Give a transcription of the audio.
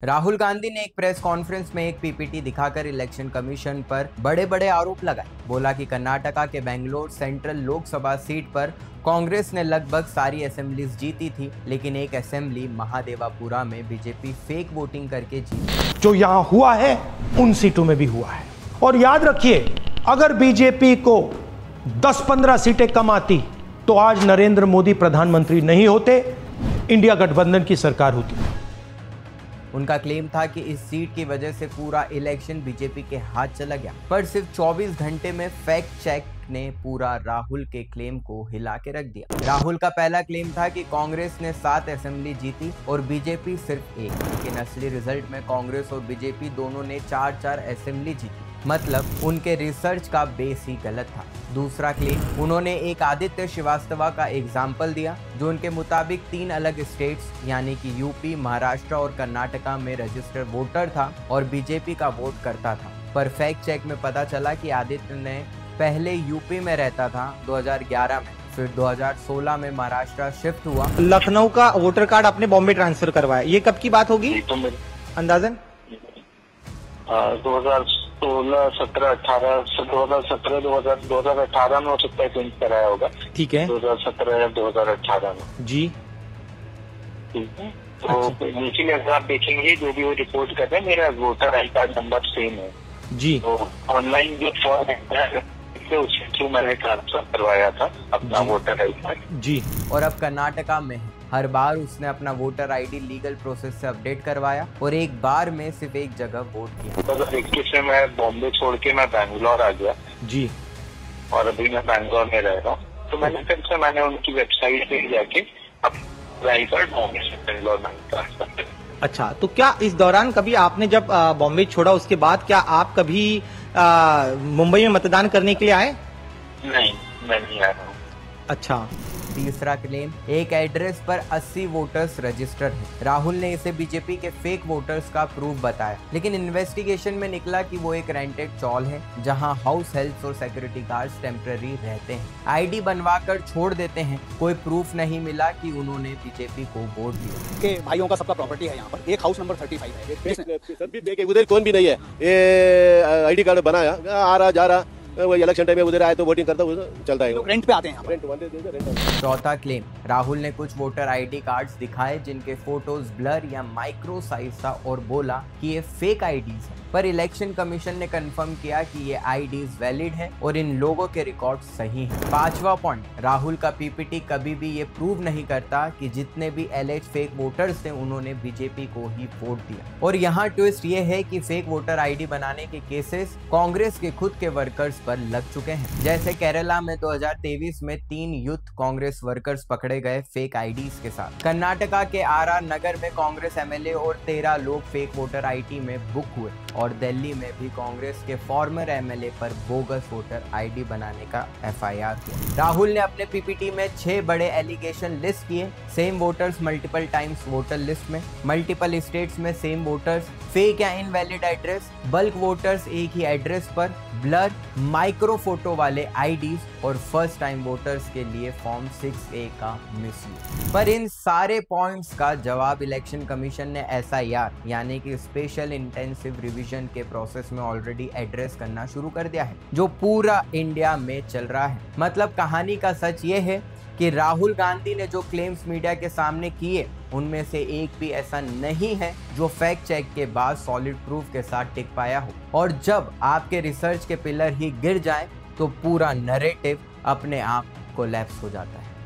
राहुल गांधी ने एक press conference में एक पीपीटी दिखाकर इलेक्शन कमीशन पर बड़े बड़े आरोप लगाए। बोला कि कर्नाटका के बेंगलोर सेंट्रल लोकसभा सीट पर कांग्रेस ने लगभग सारी असेंबलीज जीती थी, लेकिन एक असेंबली महादेवापुरा में बीजेपी फेक वोटिंग करके जीती। जो यहाँ हुआ है उन सीटों में भी हुआ है। और याद रखिए, अगर बीजेपी को 10-15 सीटें कम आती तो आज नरेंद्र मोदी प्रधानमंत्री नहीं होते, इंडिया गठबंधन की सरकार होती। उनका क्लेम था कि इस सीट की वजह से पूरा इलेक्शन बीजेपी के हाथ चला गया, पर सिर्फ 24 घंटे में फैक्ट चेक ने पूरा राहुल के क्लेम को हिला के रख दिया। राहुल का पहला क्लेम था कि कांग्रेस ने 7 असेंबली जीती और बीजेपी सिर्फ 1, लेकिन असली रिजल्ट में कांग्रेस और बीजेपी दोनों ने 4-4 असेंबली जीती। मतलब उनके रिसर्च का बेस ही गलत था। दूसरा क्लेम, उन्होंने एक आदित्य श्रीवास्तव का एग्जाम्पल दिया, जो उनके मुताबिक 3 अलग स्टेट्स यानी कि यूपी, महाराष्ट्र और कर्नाटका में रजिस्टर्ड वोटर था और बीजेपी का वोट करता था। पर फैक्ट चेक में पता चला कि आदित्य ने पहले यूपी में रहता था 2011 में, फिर 2016 में महाराष्ट्र शिफ्ट हुआ। लखनऊ का वोटर कार्ड अपने बॉम्बे ट्रांसफर करवाया, ये कब की बात होगी अंदाजन? 2016, 17, 18, 2017, 2018 में हो सकता है चेंज कराया होगा। ठीक है, 2017 या 2018 में। जी ठीक है, तो इसीलिए अगर आप देखेंगे जो भी वो रिपोर्ट कर रहे हैं, मेरा voter I card number same है जी। तो ऑनलाइन जो फॉर्म है उसके थ्रू मैंने ट्रांसफर करवाया था अपना वोटर आई कार्ड जी। और अब कर्नाटका में हर बार उसने अपना वोटर आईडी लीगल प्रोसेस से अपडेट करवाया और एक बार में सिर्फ एक जगह वोट किया। 2021 में मैं बॉम्बे छोड़ के मैं बैंगलोर आ गया जी, और अभी मैं बैंगलोर में रह रहा हूँ। तो मैंने फिर से उनकी वेबसाइट पे जाके अपना आई कार्ड बॉम्बे से बैंगलोर में ट्रांसफर किया। अच्छा, तो क्या इस दौरान कभी आपने जब बॉम्बे छोड़ा उसके बाद क्या आप कभी मुंबई में मतदान करने के लिए आए? नहीं, मैं नहीं आया हूँ। अच्छा। तीसरा क्लेम, एक एड्रेस पर 80 वोटर्स रजिस्टर्ड हैं। राहुल ने इसे बीजेपी के फेक वोटर्स का प्रूफ बताया, लेकिन इन्वेस्टिगेशन में निकला कि वो एक रेंटेड चॉल है जहां हाउस हेल्प्स और सिक्योरिटी गार्ड्स टेम्पररी रहते हैं, आईडी बनवाकर छोड़ देते हैं। कोई प्रूफ नहीं मिला कि उन्होंने बीजेपी को वोट दिया। के भाइयों का सबका प्रॉपर्टी है यहाँ पर, एक हाउस नंबर 35 है, उधर कौन भी नहीं है, ये आईडी कार्ड बनाया, आ रहा जा रहा, वो इलेक्शन टाइम में उधर आए तो वोटिंग करता चलता है, रेंट पे आते हैं, रेंट। चौथा क्लेम, राहुल ने कुछ वोटर आईडी कार्ड्स दिखाए जिनके फोटोज ब्लर या माइक्रो साइज था और बोला कि ये फेक आईडीज हैं, पर इलेक्शन कमीशन ने कंफर्म किया कि ये आईडीज वैलिड हैं और इन लोगों के रिकॉर्ड सही हैं। पांचवा पॉइंट, राहुल का पीपीटी कभी भी ये प्रूव नहीं करता कि जितने भी एलेज फेक वोटर्स थे उन्होंने बीजेपी को ही वोट दिया। और यहाँ ट्विस्ट ये है कि फेक वोटर आईडी बनाने के केसेस कांग्रेस के खुद के वर्कर्स पर लग चुके हैं। जैसे केरला में 2023 में 3 यूथ कांग्रेस वर्कर्स पकड़े गए फेक आईडीज के साथ। कर्नाटका के आर नगर में कांग्रेस एमएलए और 13 लोग फेक वोटर आईडी में बुक हुए, और दिल्ली में भी कांग्रेस के फॉर्मर एमएलए पर बोगस वोटर आईडी बनाने का एफआईआर किया। राहुल ने अपने पीपीटी में 6 बड़े एलिगेशन लिस्ट किए, same voters multiple times voter list में, मल्टीपल स्टेट्स में सेम वोटर्स, फेक या इनवैलिड एड्रेस, बल्क वोटर्स एक ही एड्रेस पर, ब्लर, माइक्रो फोटो वाले आईडीज और फर्स्ट टाइम वोटर्स के लिए फॉर्म 6A का मिसयूज। पर इन सारे पॉइंट्स का जवाब इलेक्शन कमीशन ने एसआईआर यानी कि स्पेशल इंटेंसिव रिवीजन के प्रोसेस में ऑलरेडी एड्रेस करना शुरू कर दिया है, जो पूरा इंडिया में चल रहा है। मतलब कहानी का सच ये है कि राहुल गांधी ने जो क्लेम्स मीडिया के सामने किए उनमें से एक भी ऐसा नहीं है जो फैक्ट चेक के बाद सॉलिड प्रूफ के साथ टिक पाया हो। और जब आपके रिसर्च के पिलर ही गिर जाए तो पूरा नैरेटिव अपने आप कोलैप्स हो जाता है।